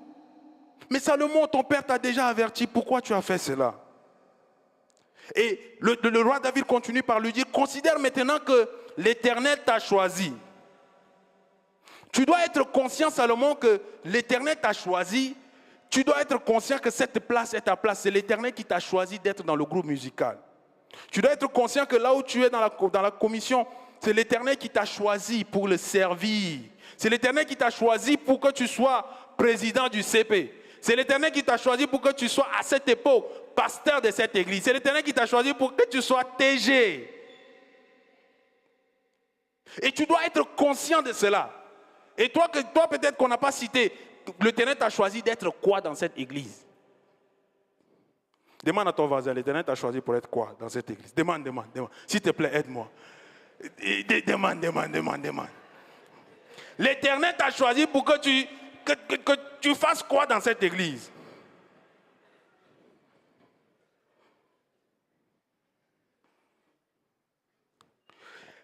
Mais Salomon, ton père t'a déjà averti. Pourquoi tu as fait cela? Et le roi David continue par lui dire, considère maintenant que l'Éternel t'a choisi. Tu dois être conscient, Salomon, que l'Éternel t'a choisi. Tu dois être conscient que cette place est ta place. C'est l'Éternel qui t'a choisi d'être dans le groupe musical. Tu dois être conscient que là où tu es dans la commission, c'est l'Éternel qui t'a choisi pour le servir. C'est l'Éternel qui t'a choisi pour que tu sois président du CP. C'est l'Éternel qui t'a choisi pour que tu sois à cette époque pasteur de cette église. C'est l'Éternel qui t'a choisi pour que tu sois TG. Et tu dois être conscient de cela. Et toi peut-être qu'on n'a pas cité, l'Éternel t'a choisi d'être quoi dans cette église? Demande à ton voisin, l'Éternel t'a choisi pour être quoi dans cette église? Demande. S'il te plaît, aide-moi. Demande. L'Éternel t'a choisi pour que tu fasses quoi dans cette église?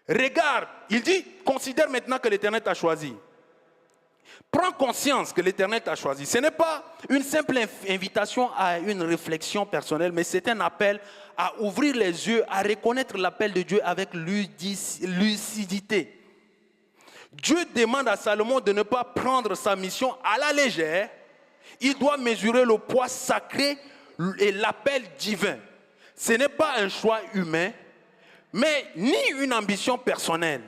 Regarde, il dit, considère maintenant que l'Éternel t'a choisi. Prends conscience que l'Éternel t'a choisi. Ce n'est pas une simple invitation à une réflexion personnelle, mais c'est un appel à ouvrir les yeux, à reconnaître l'appel de Dieu avec lucidité. Dieu demande à Salomon de ne pas prendre sa mission à la légère. Il doit mesurer le poids sacré et l'appel divin. Ce n'est pas un choix humain, mais ni une ambition personnelle.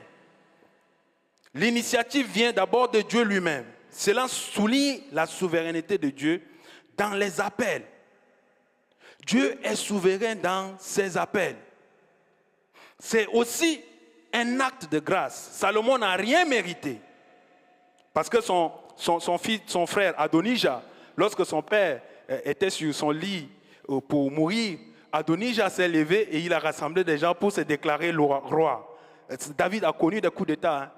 L'initiative vient d'abord de Dieu lui-même. Cela souligne la souveraineté de Dieu dans les appels. Dieu est souverain dans ses appels. C'est aussi un acte de grâce. Salomon n'a rien mérité. Parce que son frère Adonijah, lorsque son père était sur son lit pour mourir, Adonijah s'est levé et il a rassemblé des gens pour se déclarer roi. David a connu des coups d'État. Hein.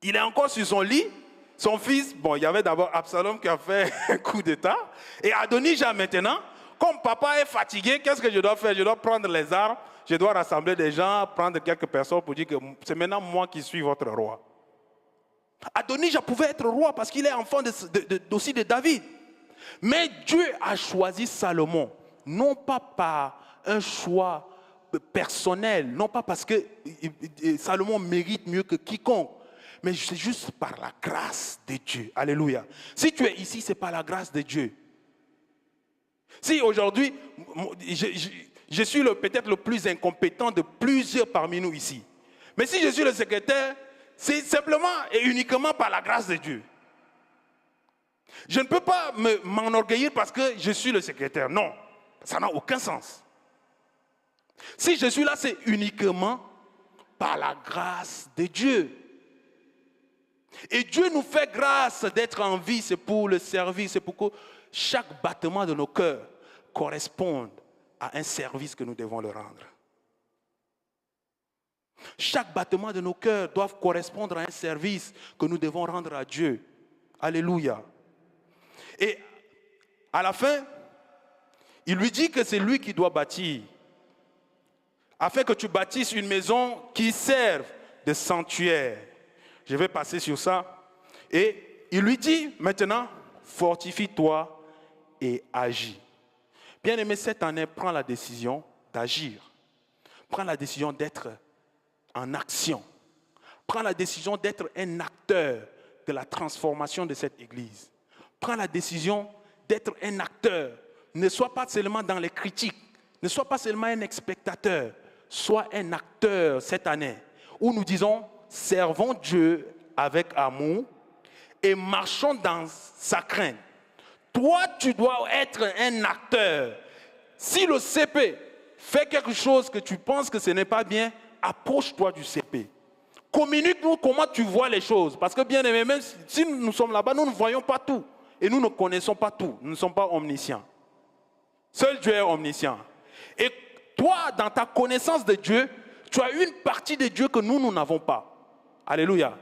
Il est encore sur son lit. Son fils, il y avait d'abord Absalom qui a fait un coup d'État. Et Adonijah maintenant, comme papa est fatigué, qu'est-ce que je dois faire? Je dois prendre les armes, je dois rassembler des gens, prendre quelques personnes pour dire que c'est maintenant moi qui suis votre roi. Adonijah pouvait être roi parce qu'il est enfant aussi de David. Mais Dieu a choisi Salomon, non pas par un choix personnel, non pas parce que Salomon mérite mieux que quiconque, mais c'est juste par la grâce de Dieu. Alléluia. Si tu es ici, c'est par la grâce de Dieu. Si aujourd'hui, je suis peut-être le plus incompétent de plusieurs parmi nous ici. Mais si je suis le secrétaire, c'est simplement et uniquement par la grâce de Dieu. Je ne peux pas m'enorgueillir parce que je suis le secrétaire. Non, ça n'a aucun sens. Si je suis là, c'est uniquement par la grâce de Dieu. Et Dieu nous fait grâce d'être en vie, c'est pour le service, c'est pour que chaque battement de nos cœurs corresponde à un service que nous devons leur rendre. Chaque battement de nos cœurs doit correspondre à un service que nous devons rendre à Dieu. Alléluia. Et à la fin, il lui dit que c'est lui qui doit bâtir, afin que tu bâtisses une maison qui serve de sanctuaire. Je vais passer sur ça. Et il lui dit maintenant, fortifie-toi et agis. Bien-aimé, cette année, prends la décision d'agir. Prends la décision d'être en action. Prends la décision d'être un acteur de la transformation de cette église. Prends la décision d'être un acteur. Ne sois pas seulement dans les critiques. Ne sois pas seulement un spectateur. Sois un acteur cette année où nous disons, servons Dieu avec amour et marchons dans sa crainte. Toi, tu dois être un acteur. Si le CP fait quelque chose que tu penses que ce n'est pas bien, approche-toi du CP. Communique-nous comment tu vois les choses. Parce que bien aimé, même si nous sommes là-bas, nous ne voyons pas tout. Et nous ne connaissons pas tout. Nous ne sommes pas omniscients. Seul Dieu est omniscient. Et toi, dans ta connaissance de Dieu, tu as une partie de Dieu que nous n'avons pas. Alléluia.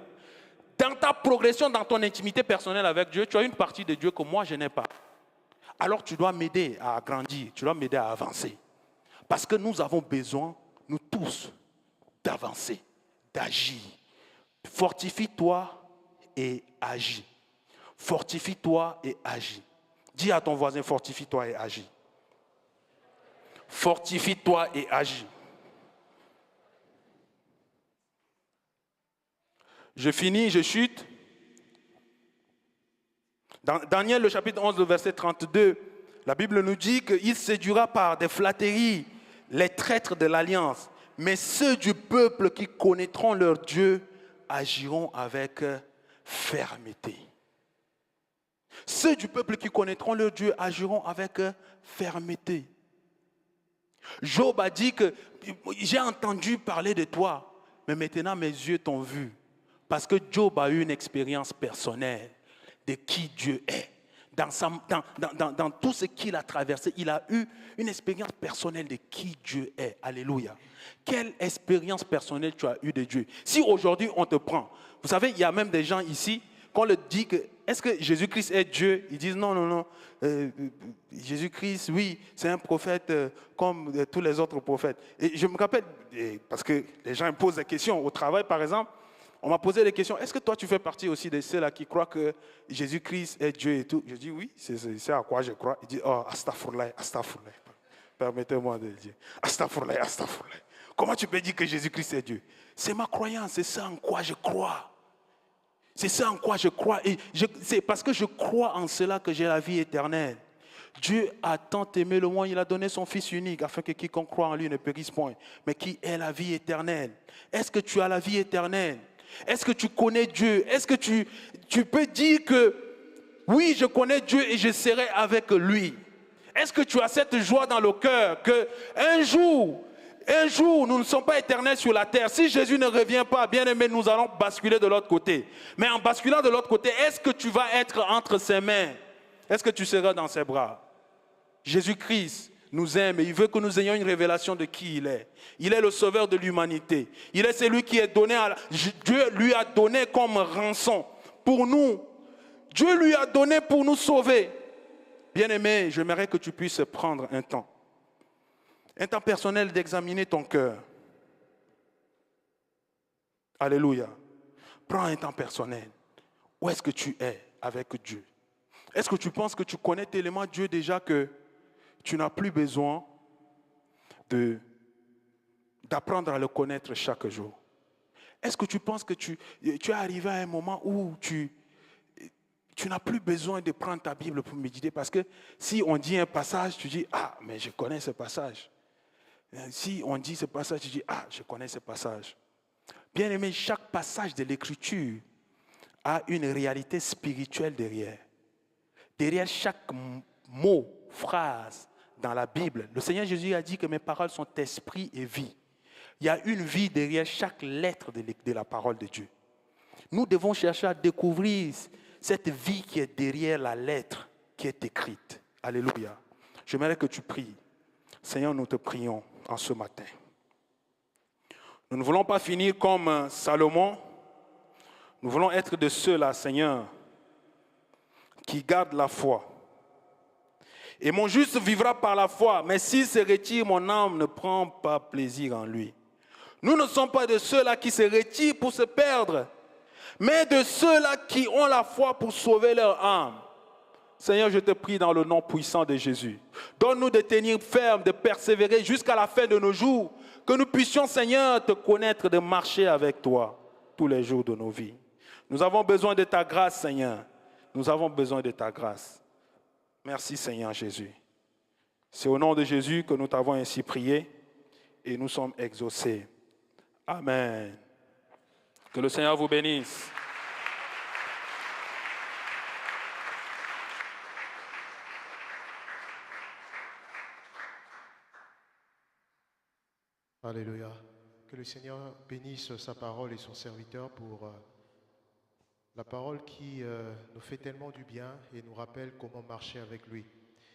Dans ta progression, dans ton intimité personnelle avec Dieu, tu as une partie de Dieu que moi, je n'ai pas. Alors tu dois m'aider à grandir, tu dois m'aider à avancer. Parce que nous avons besoin, nous tous, d'avancer, d'agir. Fortifie-toi et agis. Fortifie-toi et agis. Dis à ton voisin, fortifie-toi et agis. Fortifie-toi et agis. Je finis, je chute. Dans Daniel, le chapitre 11, le verset 32, la Bible nous dit qu'il séduira par des flatteries les traîtres de l'alliance. Mais ceux du peuple qui connaîtront leur Dieu agiront avec fermeté. Ceux du peuple qui connaîtront leur Dieu agiront avec fermeté. Job a dit que j'ai entendu parler de toi, mais maintenant mes yeux t'ont vu. Parce que Job a eu une expérience personnelle de qui Dieu est. Dans tout ce qu'il a traversé, il a eu une expérience personnelle de qui Dieu est. Alléluia. Quelle expérience personnelle tu as eue de Dieu? Si aujourd'hui on te prend, vous savez, il y a même des gens ici, qu'on leur dit que, est-ce que Jésus-Christ est Dieu? Ils disent non. Jésus-Christ, oui, c'est un prophète comme tous les autres prophètes. Et je me rappelle, parce que les gens me posent des questions au travail par exemple, on m'a posé des questions. Est-ce que toi, tu fais partie aussi de ceux-là qui croient que Jésus-Christ est Dieu et tout? Je dis oui, c'est à quoi je crois. Il dit, oh, astaghfirullah. Permettez-moi de le dire. Astaghfirullah. Comment tu peux dire que Jésus-Christ est Dieu? C'est ma croyance, c'est ça en quoi je crois. C'est ça en quoi je crois. Et c'est parce que je crois en cela que j'ai la vie éternelle. Dieu a tant aimé le monde, il a donné son Fils unique, afin que quiconque croit en lui ne périsse point, mais qui ait la vie éternelle. Est-ce que tu as la vie éternelle? Est-ce que tu connais Dieu? Est-ce que tu peux dire que oui, je connais Dieu et je serai avec lui? Est-ce que tu as cette joie dans le cœur que un jour, nous ne sommes pas éternels sur la terre. Si Jésus ne revient pas, bien aimé, nous allons basculer de l'autre côté. Mais en basculant de l'autre côté, est-ce que tu vas être entre ses mains? Est-ce que tu seras dans ses bras? Jésus-Christ nous aime et il veut que nous ayons une révélation de qui il est. Il est le sauveur de l'humanité. Il est celui qui est donné Dieu lui a donné comme rançon pour nous. Dieu lui a donné pour nous sauver. Bien-aimé, j'aimerais que tu puisses prendre un temps personnel d'examiner ton cœur. Alléluia. Prends un temps personnel. Où est-ce que tu es avec Dieu? Est-ce que tu penses que tu connais tellement Dieu déjà que tu n'as plus besoin d'apprendre à le connaître chaque jour? Est-ce que tu penses que tu es arrivé à un moment où tu n'as plus besoin de prendre ta Bible pour méditer? Parce que si on dit un passage, tu dis, ah, mais je connais ce passage. Si on dit ce passage, tu dis, ah, je connais ce passage. Bien aimé, chaque passage de l'Écriture a une réalité spirituelle derrière. Derrière chaque mot, phrase dans la Bible, le Seigneur Jésus a dit que mes paroles sont esprit et vie. Il y a une vie derrière chaque lettre de la parole de Dieu. Nous devons chercher à découvrir cette vie qui est derrière la lettre qui est écrite. Alléluia. J'aimerais que tu pries. Seigneur, nous te prions en ce matin. Nous ne voulons pas finir comme Salomon. Nous voulons être de ceux-là, Seigneur, qui gardent la foi. Et mon juste vivra par la foi, mais s'il se retire, mon âme ne prend pas plaisir en lui. Nous ne sommes pas de ceux-là qui se retirent pour se perdre, mais de ceux-là qui ont la foi pour sauver leur âme. Seigneur, je te prie dans le nom puissant de Jésus. Donne-nous de tenir ferme, de persévérer jusqu'à la fin de nos jours, que nous puissions, Seigneur, te connaître, de marcher avec toi tous les jours de nos vies. Nous avons besoin de ta grâce, Seigneur. Nous avons besoin de ta grâce. Merci, Seigneur Jésus. C'est au nom de Jésus que nous t'avons ainsi prié et nous sommes exaucés. Amen. Que le Seigneur vous bénisse. Alléluia. Que le Seigneur bénisse sa parole et son serviteur pour la parole qui nous fait tellement du bien et nous rappelle comment marcher avec lui.